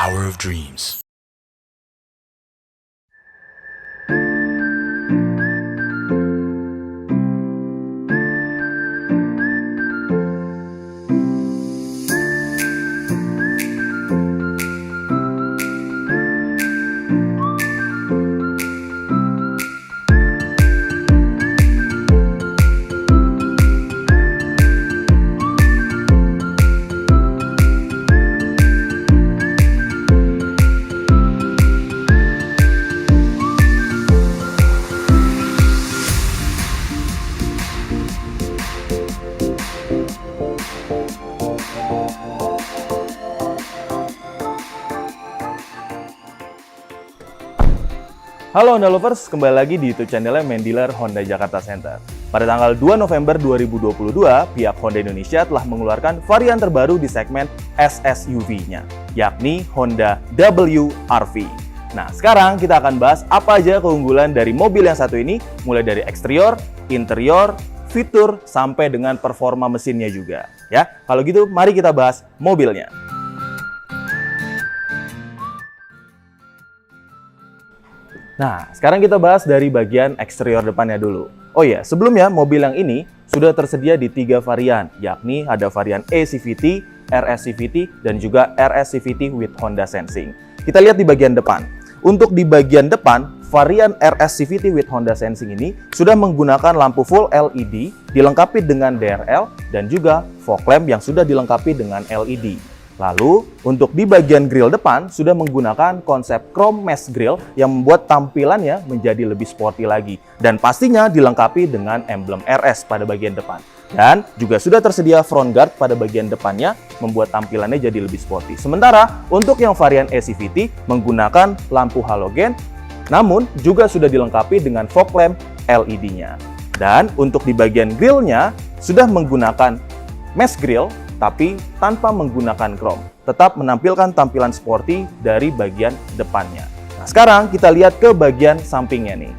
power of dreams. Halo Honda Lovers, kembali lagi di YouTube channelnya Main Dealer Honda Jakarta Center. Pada tanggal 2 November 2022, pihak Honda Indonesia telah mengeluarkan varian terbaru di segmen SSUV-nya, yakni Honda WRV. Nah, sekarang kita akan bahas apa aja keunggulan dari mobil yang satu ini, mulai dari eksterior, interior, fitur, sampai dengan performa mesinnya juga. Ya, kalau gitu mari kita bahas mobilnya. Nah, sekarang kita bahas dari bagian eksterior depannya dulu. Oh iya, sebelumnya mobil yang ini sudah tersedia di 3 varian, yakni ada varian E-CVT, RS-CVT, dan juga RS-CVT with Honda Sensing. Kita lihat di bagian depan. Untuk di bagian depan, varian RS-CVT with Honda Sensing ini sudah menggunakan lampu full LED, dilengkapi dengan DRL, dan juga fog lamp yang sudah dilengkapi dengan LED. Lalu, untuk di bagian grill depan sudah menggunakan konsep chrome mesh grill yang membuat tampilannya menjadi lebih sporty lagi. Dan pastinya dilengkapi dengan emblem RS pada bagian depan. Dan juga sudah tersedia front guard pada bagian depannya, membuat tampilannya jadi lebih sporty. Sementara, untuk yang varian E-CVT menggunakan lampu halogen, namun juga sudah dilengkapi dengan fog lamp LED-nya. Dan untuk di bagian grillnya sudah menggunakan mesh grill, tapi tanpa menggunakan chrome. Tetap menampilkan tampilan sporty dari bagian depannya. Nah, sekarang kita lihat ke bagian sampingnya nih.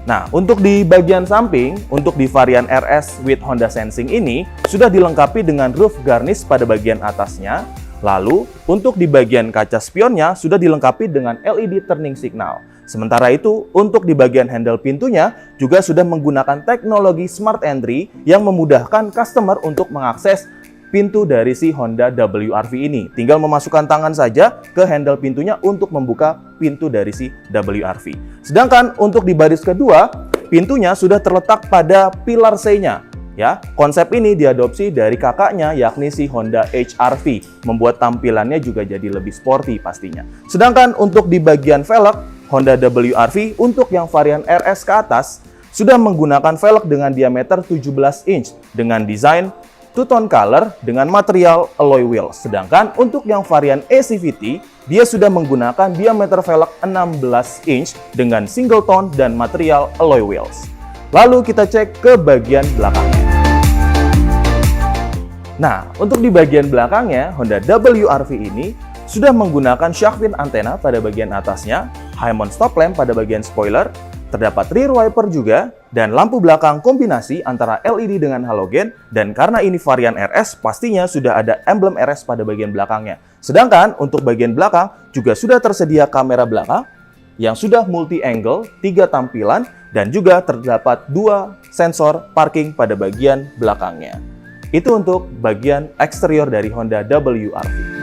Nah, untuk di bagian samping, untuk di varian RS with Honda Sensing ini, sudah dilengkapi dengan roof garnish pada bagian atasnya. Lalu, untuk di bagian kaca spionnya, sudah dilengkapi dengan LED turning signal. Sementara itu, untuk di bagian handle pintunya juga sudah menggunakan teknologi Smart Entry yang memudahkan customer untuk mengakses pintu dari si Honda WRV ini. Tinggal memasukkan tangan saja ke handle pintunya untuk membuka pintu dari si WRV. Sedangkan untuk di baris kedua, pintunya sudah terletak pada pilar C-nya. Ya, konsep ini diadopsi dari kakaknya yakni si Honda HR-V, membuat tampilannya juga jadi lebih sporty pastinya. Sedangkan untuk di bagian velg, Honda WRV untuk yang varian RS ke atas sudah menggunakan velg dengan diameter 17 inch dengan desain two-tone color dengan material alloy wheels. Sedangkan untuk yang varian E-CVT, dia sudah menggunakan diameter velg 16 inch dengan single tone dan material alloy wheels. Lalu kita cek ke bagian belakangnya. Nah, untuk di bagian belakangnya, Honda WRV ini sudah menggunakan shark fin antena pada bagian atasnya, high mount stop lamp pada bagian spoiler, terdapat rear wiper juga, dan lampu belakang kombinasi antara LED dengan halogen, dan karena ini varian RS, pastinya sudah ada emblem RS pada bagian belakangnya. Sedangkan untuk bagian belakang juga sudah tersedia kamera belakang yang sudah multi-angle, 3 tampilan, dan juga terdapat 2 sensor parking pada bagian belakangnya. Itu untuk bagian eksterior dari Honda WRV.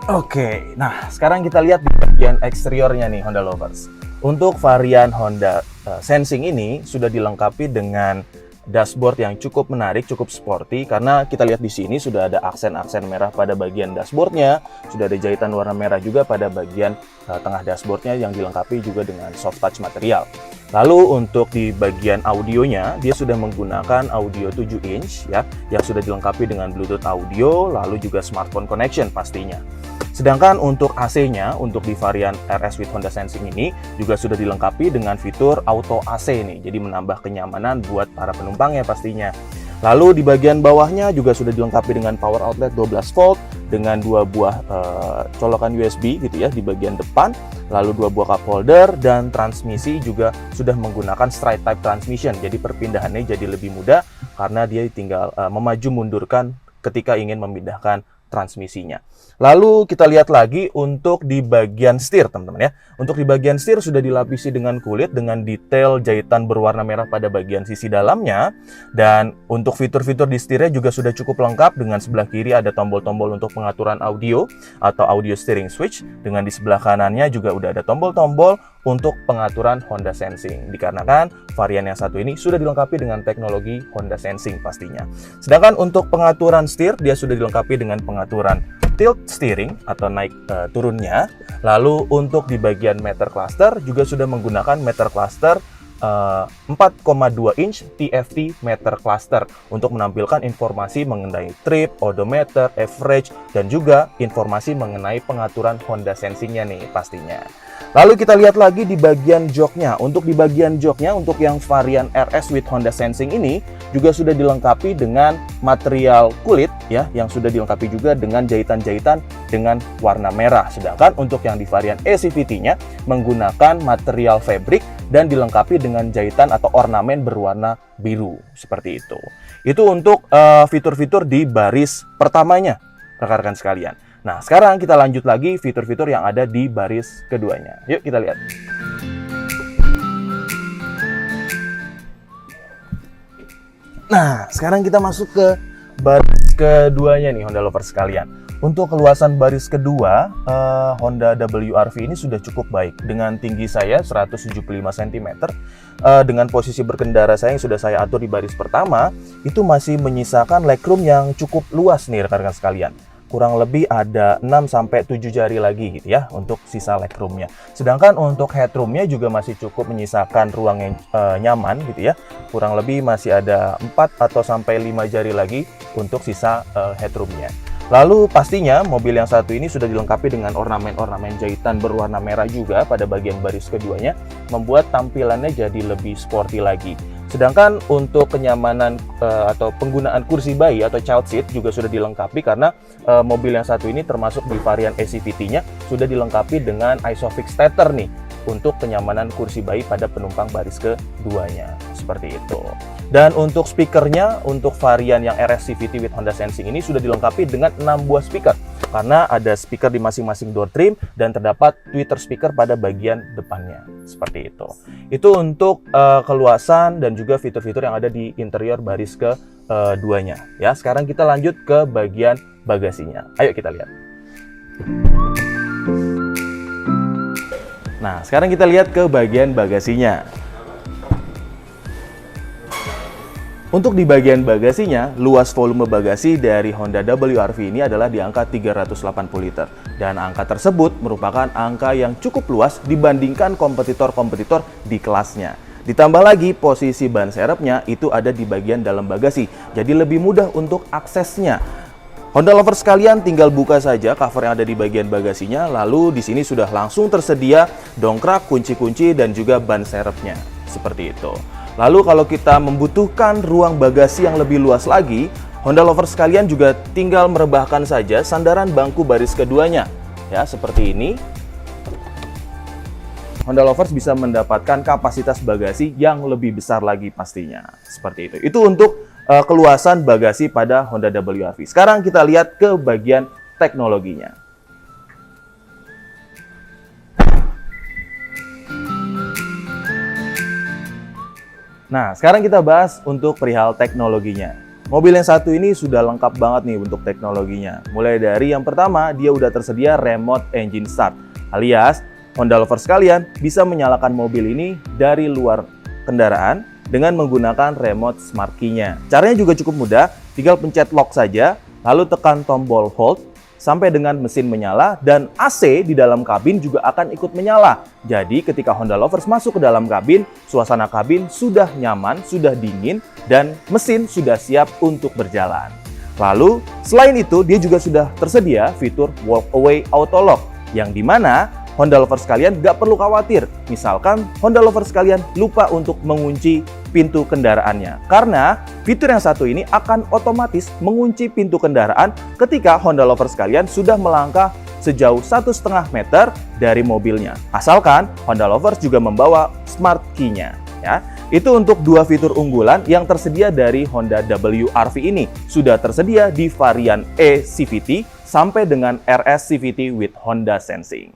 Oke, nah sekarang kita lihat di bagian eksteriornya nih Honda Lovers. Untuk varian Honda Sensing ini sudah dilengkapi dengan dashboard yang cukup menarik, cukup sporty, karena kita lihat di sini sudah ada aksen-aksen merah pada bagian dashboardnya, sudah ada jahitan warna merah juga pada bagian tengah dashboardnya yang dilengkapi juga dengan soft touch material. Lalu untuk di bagian audionya, dia sudah menggunakan audio 7 inch ya, yang sudah dilengkapi dengan Bluetooth audio, lalu juga smartphone connection pastinya. Sedangkan untuk AC-nya, untuk di varian RS with Honda Sensing ini juga sudah dilengkapi dengan fitur auto AC nih, jadi menambah kenyamanan buat para penumpang ya pastinya. Lalu di bagian bawahnya juga sudah dilengkapi dengan power outlet 12 volt dengan 2 buah colokan USB gitu ya di bagian depan, lalu 2 buah cup holder, dan transmisi juga sudah menggunakan straight type transmission. Jadi perpindahannya jadi lebih mudah karena dia tinggal memaju mundurkan ketika ingin memindahkan transmisinya. Lalu kita lihat lagi untuk di bagian setir, teman-teman ya. Untuk di bagian setir sudah dilapisi dengan kulit dengan detail jahitan berwarna merah pada bagian sisi dalamnya. Dan untuk fitur-fitur di setirnya juga sudah cukup lengkap. Dengan sebelah kiri ada tombol-tombol untuk pengaturan audio atau audio steering switch. Dengan di sebelah kanannya juga udah ada tombol-tombol untuk pengaturan Honda Sensing. Dikarenakan varian yang satu ini sudah dilengkapi dengan teknologi Honda Sensing pastinya. Sedangkan untuk pengaturan setir dia sudah dilengkapi dengan pengaturan tilt steering atau naik turunnya. Lalu untuk di bagian meter cluster juga sudah menggunakan meter cluster 4,2 inch TFT meter cluster untuk menampilkan informasi mengenai trip, odometer, average, dan juga informasi mengenai pengaturan Honda Sensing-nya nih pastinya. Lalu kita lihat lagi di bagian joknya. Untuk di bagian joknya, untuk yang varian RS with Honda Sensing ini juga sudah dilengkapi dengan material kulit ya, yang sudah dilengkapi juga dengan jahitan-jahitan dengan warna merah. Sedangkan untuk yang di varian ECVT-nya menggunakan material fabric dan dilengkapi dengan jahitan atau ornamen berwarna biru seperti itu. Itu untuk fitur-fitur di baris pertamanya, rekan-rekan sekalian. Nah, sekarang kita lanjut lagi fitur-fitur yang ada di baris keduanya. Yuk kita lihat. Nah, sekarang kita masuk ke baris keduanya nih, Honda lovers sekalian. Untuk keluasan baris kedua, Honda WRV ini sudah cukup baik. Dengan tinggi saya 175 cm, dengan posisi berkendara saya yang sudah saya atur di baris pertama, itu masih menyisakan legroom yang cukup luas nih rekan-rekan sekalian. Kurang lebih ada 6-7 jari lagi gitu ya untuk sisa legroomnya. Sedangkan untuk headroomnya juga masih cukup menyisakan ruang yang nyaman gitu ya. Kurang lebih masih ada 4 atau sampai 5 jari lagi untuk sisa headroomnya. Lalu pastinya mobil yang satu ini sudah dilengkapi dengan ornamen-ornamen jahitan berwarna merah juga pada bagian baris keduanya, membuat tampilannya jadi lebih sporty lagi. Sedangkan untuk kenyamanan atau penggunaan kursi bayi atau child seat juga sudah dilengkapi karena mobil yang satu ini termasuk di varian ECVT-nya sudah dilengkapi dengan Isofix tether nih untuk kenyamanan kursi bayi pada penumpang baris keduanya. Seperti itu. Dan untuk speakernya, untuk varian yang RS CVT with Honda Sensing ini sudah dilengkapi dengan 6 buah speaker karena ada speaker di masing-masing door trim dan terdapat tweeter speaker pada bagian depannya. Seperti itu. Itu untuk keluasan dan juga fitur-fitur yang ada di interior baris keduanya. Ya, sekarang kita lanjut ke bagian bagasinya. Ayo kita lihat. Nah, sekarang kita lihat ke bagian bagasinya. Untuk di bagian bagasinya, luas volume bagasi dari Honda WRV ini adalah di angka 380 liter. Dan angka tersebut merupakan angka yang cukup luas dibandingkan kompetitor-kompetitor di kelasnya. Ditambah lagi posisi ban serepnya itu ada di bagian dalam bagasi, jadi lebih mudah untuk aksesnya. Honda lovers sekalian tinggal buka saja cover yang ada di bagian bagasinya, lalu di sini sudah langsung tersedia dongkrak, kunci-kunci, dan juga ban serepnya. Seperti itu. Lalu kalau kita membutuhkan ruang bagasi yang lebih luas lagi, Honda lovers sekalian juga tinggal merebahkan saja sandaran bangku baris keduanya. Ya, seperti ini. Honda lovers bisa mendapatkan kapasitas bagasi yang lebih besar lagi pastinya. Seperti itu. Itu untuk keluasan bagasi pada Honda WRV. Sekarang kita lihat ke bagian teknologinya. Nah, sekarang kita bahas untuk perihal teknologinya. Mobil yang satu ini sudah lengkap banget nih untuk teknologinya. Mulai dari yang pertama, dia udah tersedia remote engine start. Alias, Honda lovers sekalian bisa menyalakan mobil ini dari luar kendaraan dengan menggunakan remote smart key-nya. Caranya juga cukup mudah, tinggal pencet lock saja, lalu tekan tombol hold, sampai dengan mesin menyala dan AC di dalam kabin juga akan ikut menyala. Jadi ketika Honda lovers masuk ke dalam kabin, suasana kabin sudah nyaman, sudah dingin, dan mesin sudah siap untuk berjalan. Lalu selain itu dia juga sudah tersedia fitur walk away auto lock, yang dimana Honda lovers sekalian nggak perlu khawatir. Misalkan Honda lovers sekalian lupa untuk mengunci pintu kendaraannya. Karena fitur yang satu ini akan otomatis mengunci pintu kendaraan ketika Honda lovers sekalian sudah melangkah sejauh 1,5 meter dari mobilnya. Asalkan Honda lovers juga membawa smart key-nya. Ya, itu untuk dua fitur unggulan yang tersedia dari Honda WRV ini. Sudah tersedia di varian E CVT sampai dengan RS CVT with Honda Sensing.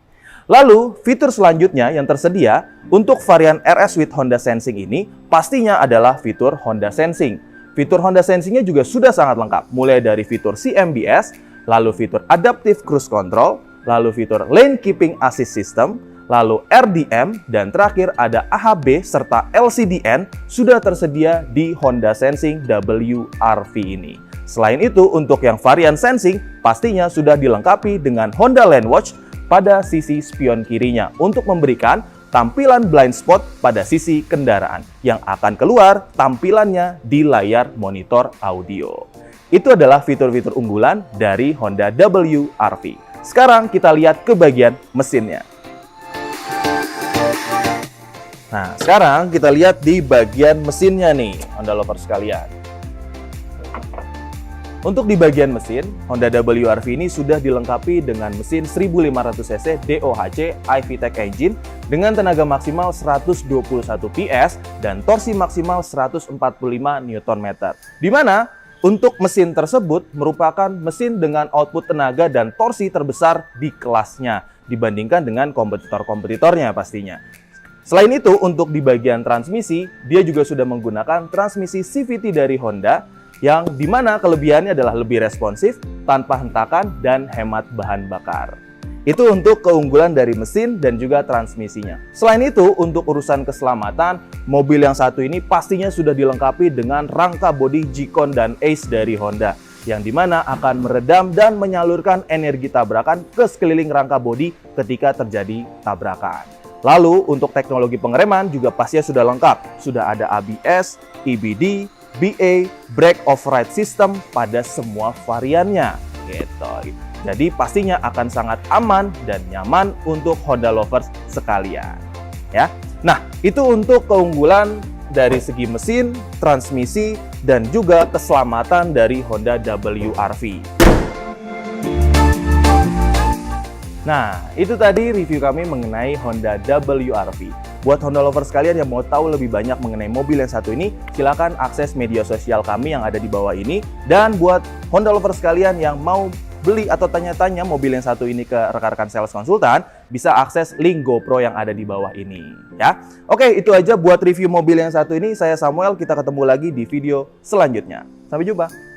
Lalu, fitur selanjutnya yang tersedia untuk varian RS with Honda Sensing ini pastinya adalah fitur Honda Sensing. Fitur Honda Sensing-nya juga sudah sangat lengkap, mulai dari fitur CMBS, lalu fitur Adaptive Cruise Control, lalu fitur Lane Keeping Assist System, lalu RDM, dan terakhir ada AHB serta LCDN sudah tersedia di Honda Sensing WRV ini. Selain itu, untuk yang varian Sensing, pastinya sudah dilengkapi dengan Honda Lane Watch pada sisi spion kirinya untuk memberikan tampilan blind spot pada sisi kendaraan yang akan keluar tampilannya di layar monitor audio. Itu adalah fitur-fitur unggulan dari Honda WRV. Sekarang kita lihat ke bagian mesinnya. Nah, sekarang kita lihat di bagian mesinnya nih, Honda lovers sekalian. Untuk di bagian mesin, Honda WRV ini sudah dilengkapi dengan mesin 1500 cc DOHC iVTEC engine dengan tenaga maksimal 121 PS dan torsi maksimal 145 Nm. Di mana untuk mesin tersebut merupakan mesin dengan output tenaga dan torsi terbesar di kelasnya dibandingkan dengan kompetitor-kompetitornya pastinya. Selain itu, untuk di bagian transmisi, dia juga sudah menggunakan transmisi CVT dari Honda yang dimana kelebihannya adalah lebih responsif, tanpa hentakan, dan hemat bahan bakar. Itu untuk keunggulan dari mesin dan juga transmisinya. Selain itu, untuk urusan keselamatan, mobil yang satu ini pastinya sudah dilengkapi dengan rangka bodi G-Con dan Ace dari Honda, yang dimana akan meredam dan menyalurkan energi tabrakan ke sekeliling rangka bodi ketika terjadi tabrakan. Lalu untuk teknologi pengereman juga pastinya sudah lengkap. Sudah ada ABS, EBD, BA, Brake Override System pada semua variannya. Gitu. Jadi pastinya akan sangat aman dan nyaman untuk Honda lovers sekalian. Ya. Nah, itu untuk keunggulan dari segi mesin, transmisi, dan juga keselamatan dari Honda WRV. Nah, itu tadi review kami mengenai Honda WRV. Buat Honda lovers sekalian yang mau tahu lebih banyak mengenai mobil yang satu ini, silakan akses media sosial kami yang ada di bawah ini. Dan buat Honda lovers sekalian yang mau beli atau tanya-tanya mobil yang satu ini ke rekan-rekan sales konsultan, bisa akses link GoPro yang ada di bawah ini. Ya, oke, itu aja buat review mobil yang satu ini. Saya Samuel, kita ketemu lagi di video selanjutnya. Sampai jumpa.